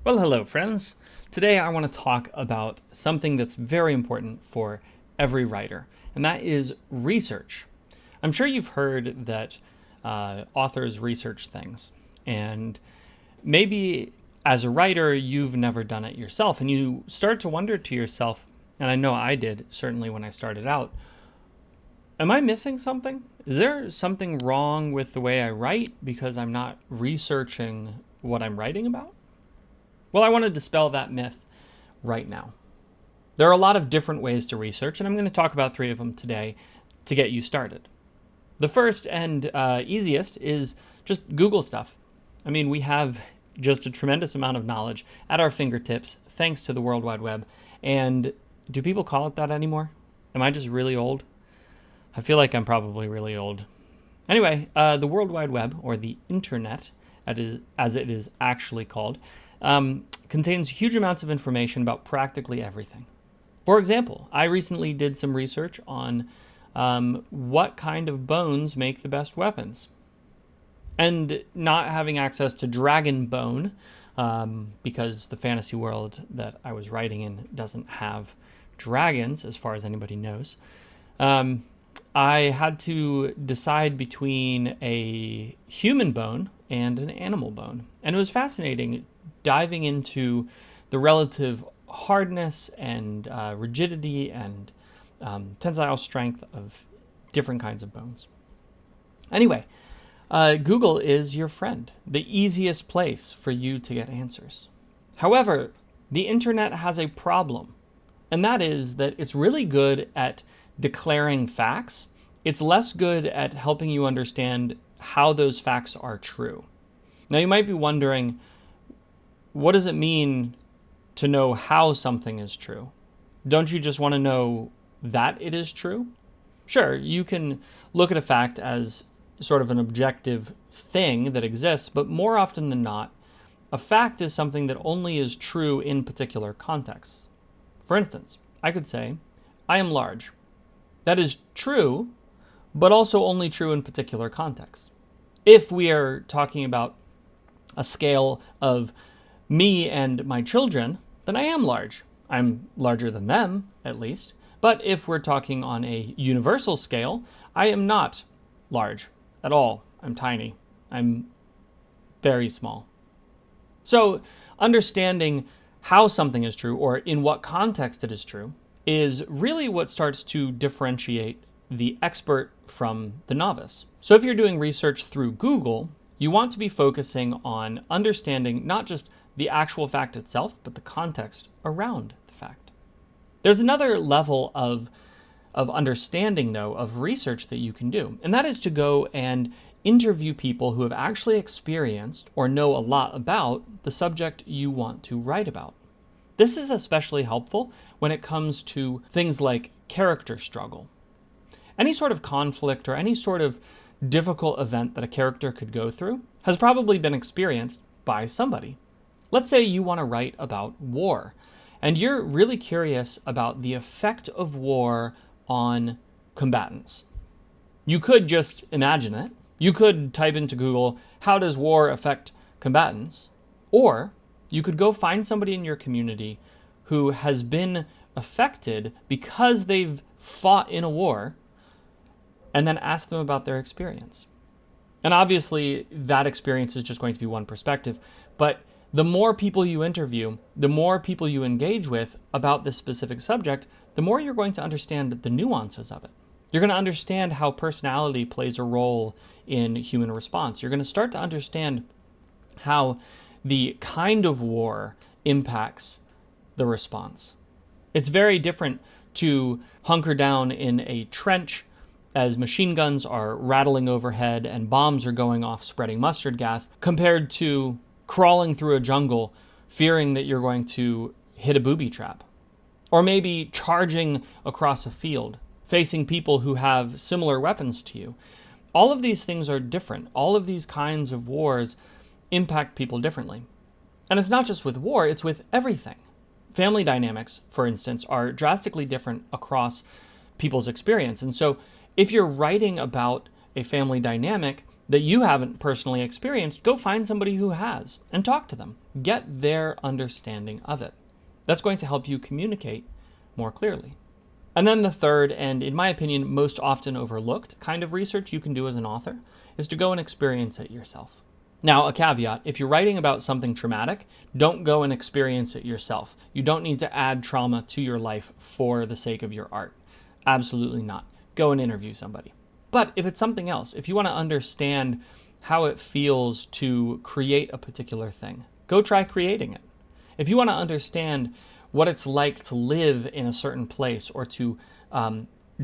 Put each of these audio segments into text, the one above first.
Well, hello, friends. Today I want to talk about something that's very important for every writer, and that is research. I'm sure you've heard that authors research things, and maybe as a writer, you've never done it yourself, and you start to wonder to yourself, and I know I did, certainly when I started out, am I missing something? Is there something wrong with the way I write because I'm not researching what I'm writing about? Well, I want to dispel that myth right now. There are a lot of different ways to research, and I'm going to talk about 3 of them today to get you started. The first and easiest is just Google stuff. I mean, we have just a tremendous amount of knowledge at our fingertips thanks to the World Wide Web. And do people call it that anymore? Am I just really old? I feel like I'm probably really old. Anyway, the World Wide Web, or the Internet, as it is actually called, contains huge amounts of information about practically everything. For example, I recently did some research on what kind of bones make the best weapons. And not having access to dragon bone, because the fantasy world that I was writing in doesn't have dragons, as far as anybody knows, I had to decide between a human bone and an animal bone. And it was fascinating diving into the relative hardness and rigidity and tensile strength of different kinds of bones. Anyway, Google is your friend, the easiest place for you to get answers. However, the internet has a problem, and that is that it's really good at declaring facts. It's less good at helping you understand how those facts are true. Now, you might be wondering, what does it mean to know how something is true? Don't you just want to know that it is true? Sure, you can look at a fact as sort of an objective thing that exists, but more often than not, a fact is something that only is true in particular contexts. For instance, I could say, I am large. That is true, but also only true in particular contexts. If we are talking about a scale of me and my children, then I am large. I'm larger than them, at least. But if we're talking on a universal scale, I am not large at all. I'm tiny. I'm very small. So understanding how something is true, or in what context it is true, is really what starts to differentiate the expert from the novice. So if you're doing research through Google, you want to be focusing on understanding not just the actual fact itself, but the context around the fact. There's another level of understanding, though, of research that you can do, and that is to go and interview people who have actually experienced or know a lot about the subject you want to write about. This is especially helpful when it comes to things like character struggle. Any sort of conflict or any sort of difficult event that a character could go through has probably been experienced by somebody. Let's say you want to write about war, and you're really curious about the effect of war on combatants. You could just imagine it. You could type into Google, how does war affect combatants? Or you could go find somebody in your community who has been affected because they've fought in a war, and then ask them about their experience. And obviously, that experience is just going to be one perspective, but the more people you interview, the more people you engage with about this specific subject, the more you're going to understand the nuances of it. You're going to understand how personality plays a role in human response. You're going to start to understand how the kind of war impacts the response. It's very different to hunker down in a trench as machine guns are rattling overhead and bombs are going off spreading mustard gas, compared to crawling through a jungle fearing that you're going to hit a booby trap. Or maybe charging across a field, facing people who have similar weapons to you. All of these things are different. All of these kinds of wars impact people differently. And it's not just with war, it's with everything. Family dynamics, for instance, are drastically different across people's experience. And so if you're writing about a family dynamic, that you haven't personally experienced, go find somebody who has and talk to them. Get their understanding of it. That's going to help you communicate more clearly. And then the third, and in my opinion, most often overlooked kind of research you can do as an author is to go and experience it yourself. Now, a caveat, if you're writing about something traumatic, don't go and experience it yourself. You don't need to add trauma to your life for the sake of your art. Absolutely not. Go and interview somebody. But if it's something else, if you want to understand how it feels to create a particular thing, go try creating it. If you want to understand what it's like to live in a certain place or to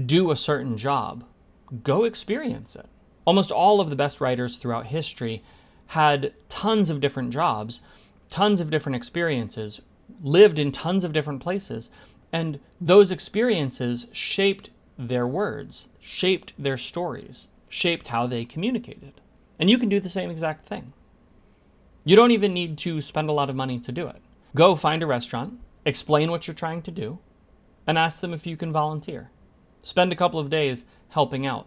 do a certain job, go experience it. Almost all of the best writers throughout history had tons of different jobs, tons of different experiences, lived in tons of different places, and those experiences shaped their words, shaped their stories, shaped how they communicated. And you can do the same exact thing. You don't even need to spend a lot of money to do it. Go find a restaurant, explain what you're trying to do, and ask them if you can volunteer. Spend a couple of days helping out.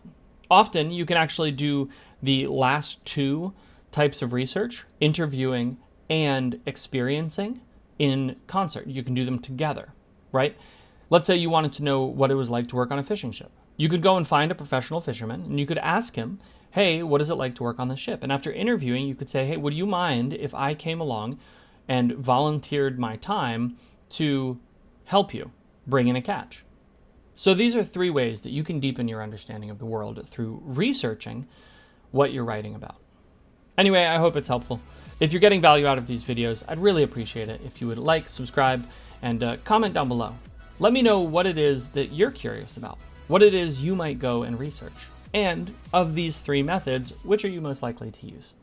Often you can actually do the last two types of research, interviewing and experiencing, in concert. You can do them together, right? Let's say you wanted to know what it was like to work on a fishing ship. You could go and find a professional fisherman and you could ask him, hey, what is it like to work on the ship? And after interviewing, you could say, hey, would you mind if I came along and volunteered my time to help you bring in a catch? So these are three ways that you can deepen your understanding of the world through researching what you're writing about. Anyway, I hope it's helpful. If you're getting value out of these videos, I'd really appreciate it if you would like, subscribe, and comment down below. Let me know what it is that you're curious about, what it is you might go and research, and of these three methods, which are you most likely to use?